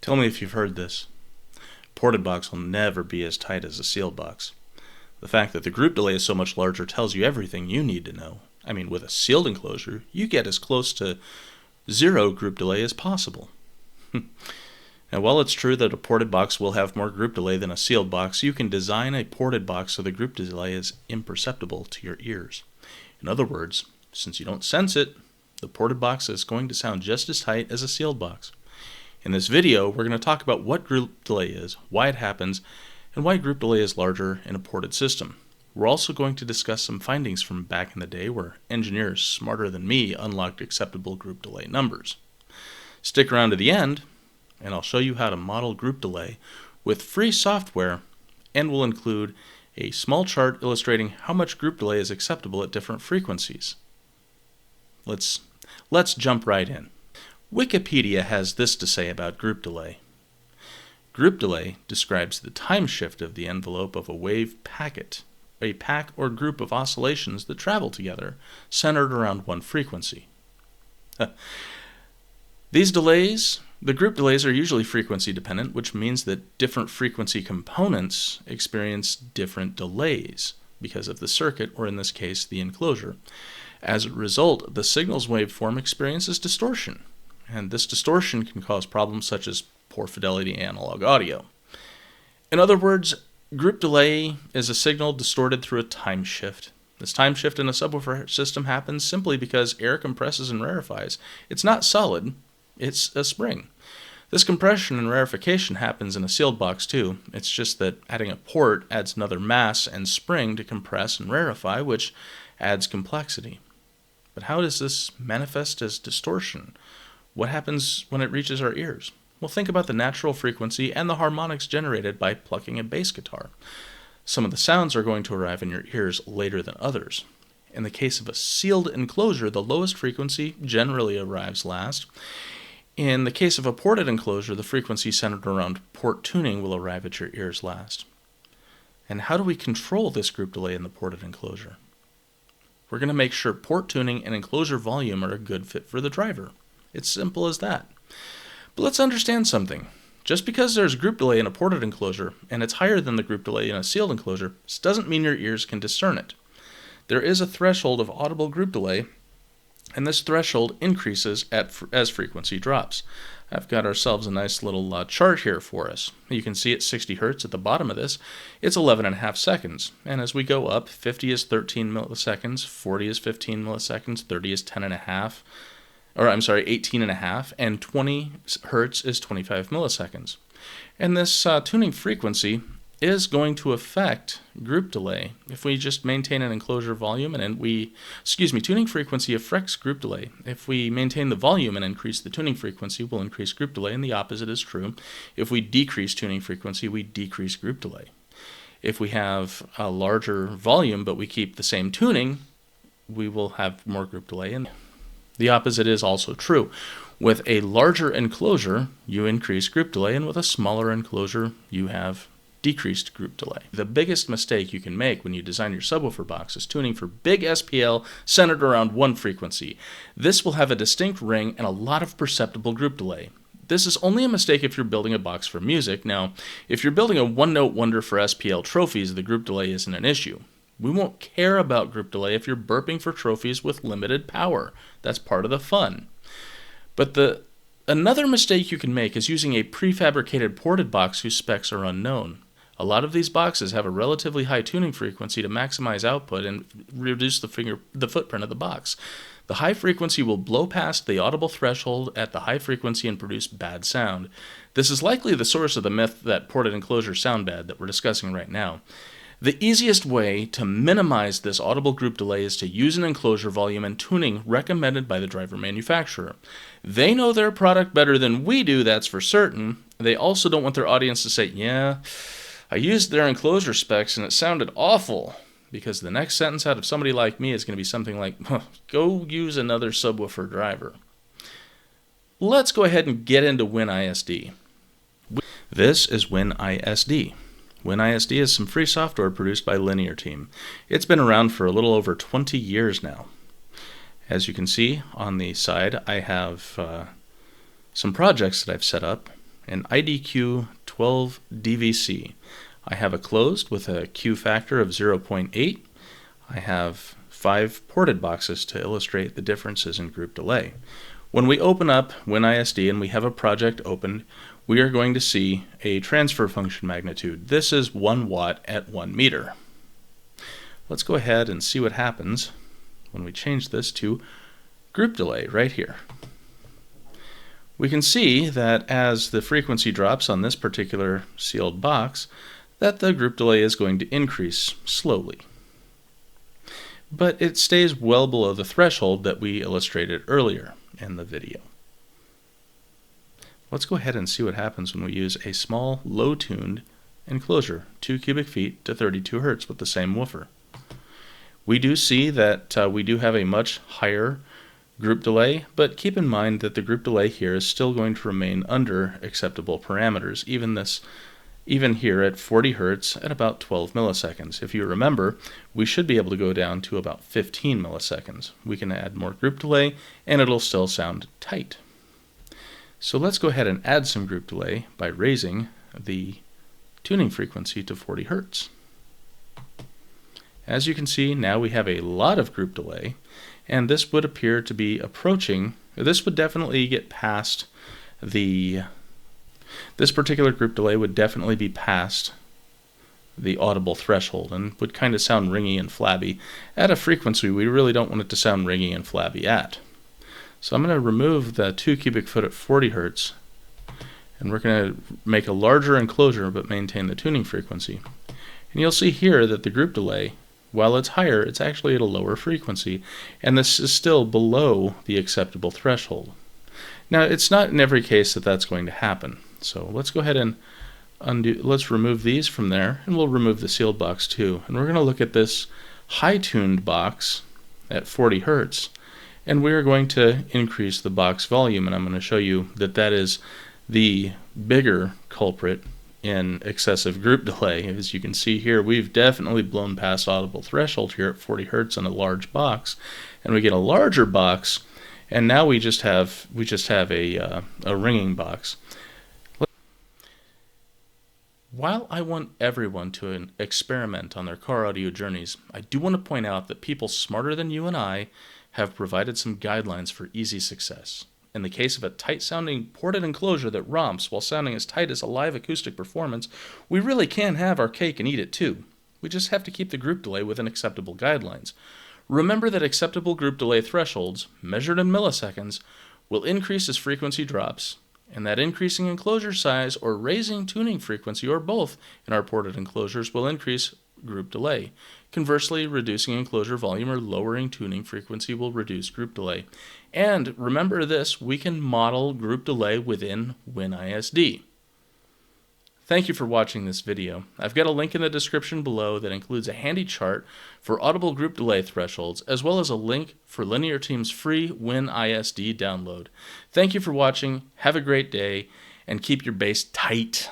Tell me if you've heard this. Ported box will never be as tight as a sealed box. The fact that the group delay is so much larger tells you everything you need to know. I mean, with a sealed enclosure, you get as close to zero group delay as possible. Now, while it's true that a ported box will have more group delay than a sealed box, you can design a ported box so the group delay is imperceptible to your ears. In other words, since you don't sense it, the ported box is going to sound just as tight as a sealed box. In this video, we're going to talk about what group delay is, why it happens, and why group delay is larger in a ported system. We're also going to discuss some findings from back in the day where engineers smarter than me unlocked acceptable group delay numbers. Stick around to the end, and I'll show you how to model group delay with free software, and we'll include a small chart illustrating how much group delay is acceptable at different frequencies. Let's jump right in. Wikipedia has this to say about group delay. Group delay describes the time shift of the envelope of a wave packet, a pack or group of oscillations that travel together, centered around one frequency. The group delays are usually frequency dependent, which means that different frequency components experience different delays because of the circuit, or in this case, the enclosure. As a result, the signal's waveform experiences distortion, and this distortion can cause problems such as poor fidelity analog audio. In other words, group delay is a signal distorted through a time shift. This time shift in a subwoofer system happens simply because air compresses and rarefies. It's not solid, it's a spring. This compression and rarefication happens in a sealed box too. It's just that adding a port adds another mass and spring to compress and rarefy, which adds complexity. But how does this manifest as distortion? What happens when it reaches our ears? Well, think about the natural frequency and the harmonics generated by plucking a bass guitar. Some of the sounds are going to arrive in your ears later than others. In the case of a sealed enclosure, the lowest frequency generally arrives last. In the case of a ported enclosure, the frequency centered around port tuning will arrive at your ears last. And how do we control this group delay in the ported enclosure? We're going to make sure port tuning and enclosure volume are a good fit for the driver. It's simple as that. But let's understand something. Just because there's group delay in a ported enclosure, and it's higher than the group delay in a sealed enclosure, this doesn't mean your ears can discern it. There is a threshold of audible group delay, and this threshold increases as frequency drops. I've got ourselves a nice little chart here for us. You can see at 60 Hertz at the bottom of this, it's 11.5 seconds. And as we go up, 50 is 13 milliseconds, 40 is 15 milliseconds, 30 is 18.5, and 20 Hertz is 25 milliseconds. And this tuning frequency is going to affect group delay if we just maintain an enclosure volume tuning frequency affects group delay. If we maintain the volume and increase the tuning frequency, we'll increase group delay, and the opposite is true. If we decrease tuning frequency, we decrease group delay. If we have a larger volume but we keep the same tuning, we will have more group delay, and the opposite is also true. With a larger enclosure, you increase group delay, and with a smaller enclosure, you have decreased group delay. The biggest mistake you can make when you design your subwoofer box is tuning for big SPL centered around one frequency. This will have a distinct ring and a lot of perceptible group delay. This is only a mistake if you're building a box for music. Now, if you're building a one-note wonder for SPL trophies, the group delay isn't an issue. We won't care about group delay if you're burping for trophies with limited power. That's part of the fun. But another mistake you can make is using a prefabricated ported box whose specs are unknown. A lot of these boxes have a relatively high tuning frequency to maximize output and reduce the footprint of the box. The high frequency will blow past the audible threshold at the high frequency and produce bad sound. This is likely the source of the myth that ported enclosures sound bad that we're discussing right now. The easiest way to minimize this audible group delay is to use an enclosure volume and tuning recommended by the driver manufacturer. They know their product better than we do, that's for certain. They also don't want their audience to say, yeah, I used their enclosure specs and it sounded awful, because the next sentence out of somebody like me is going to be something like, go use another subwoofer driver. Let's go ahead and get into WinISD. This is WinISD. WinISD is some free software produced by Linear Team. It's been around for a little over 20 years now. As you can see on the side, I have some projects that I've set up, an IDQ 12 DVC. I have a closed with a Q factor of 0.8. I have 5 ported boxes to illustrate the differences in group delay. When we open up WinISD and we have a project opened, we are going to see a transfer function magnitude. This is 1 watt at 1 meter. Let's go ahead and see what happens when we change this to group delay right here. We can see that as the frequency drops on this particular sealed box, that the group delay is going to increase slowly. But it stays well below the threshold that we illustrated earlier in the video. Let's go ahead and see what happens when we use a small, low-tuned enclosure, 2 cubic feet to 32 Hertz with the same woofer. We do see that we do have a much higher group delay, but keep in mind that the group delay here is still going to remain under acceptable parameters, even here at 40 Hertz at about 12 milliseconds. If you remember, we should be able to go down to about 15 milliseconds. We can add more group delay and it'll still sound tight. So let's go ahead and add some group delay by raising the tuning frequency to 40 Hertz. As you can see, now we have a lot of group delay, and this would appear to be approaching, this would definitely get past this particular group delay would definitely be past the audible threshold and would kind of sound ringy and flabby at a frequency we really don't want it to sound ringy and flabby at. So I'm going to remove the 2 cubic foot at 40 Hertz, and we're going to make a larger enclosure but maintain the tuning frequency. And you'll see here that the group delay, while it's higher, it's actually at a lower frequency, and this is still below the acceptable threshold. Now, it's not in every case that that's going to happen. So let's go ahead and let's remove these from there, and we'll remove the sealed box too. And we're going to look at this high-tuned box at 40 Hertz, and we're going to increase the box volume, and I'm going to show you that that is the bigger culprit in excessive group delay. As you can see here, we've definitely blown past audible threshold here at 40 Hertz on a large box, and we get a larger box, and now we just have a ringing box. While I want everyone to experiment on their car audio journeys, I do want to point out that people smarter than you and I have provided some guidelines for easy success. In the case of a tight-sounding ported enclosure that romps while sounding as tight as a live acoustic performance, we really can have our cake and eat it too. We just have to keep the group delay within acceptable guidelines. Remember that acceptable group delay thresholds, measured in milliseconds, will increase as frequency drops, and that increasing enclosure size or raising tuning frequency, or both, in our ported enclosures will increase group delay. Conversely, reducing enclosure volume or lowering tuning frequency will reduce group delay. And remember this, we can model group delay within WinISD. Thank you for watching this video. I've got a link in the description below that includes a handy chart for audible group delay thresholds, as well as a link for Linear Team's free WinISD download. Thank you for watching, have a great day, and keep your bass tight.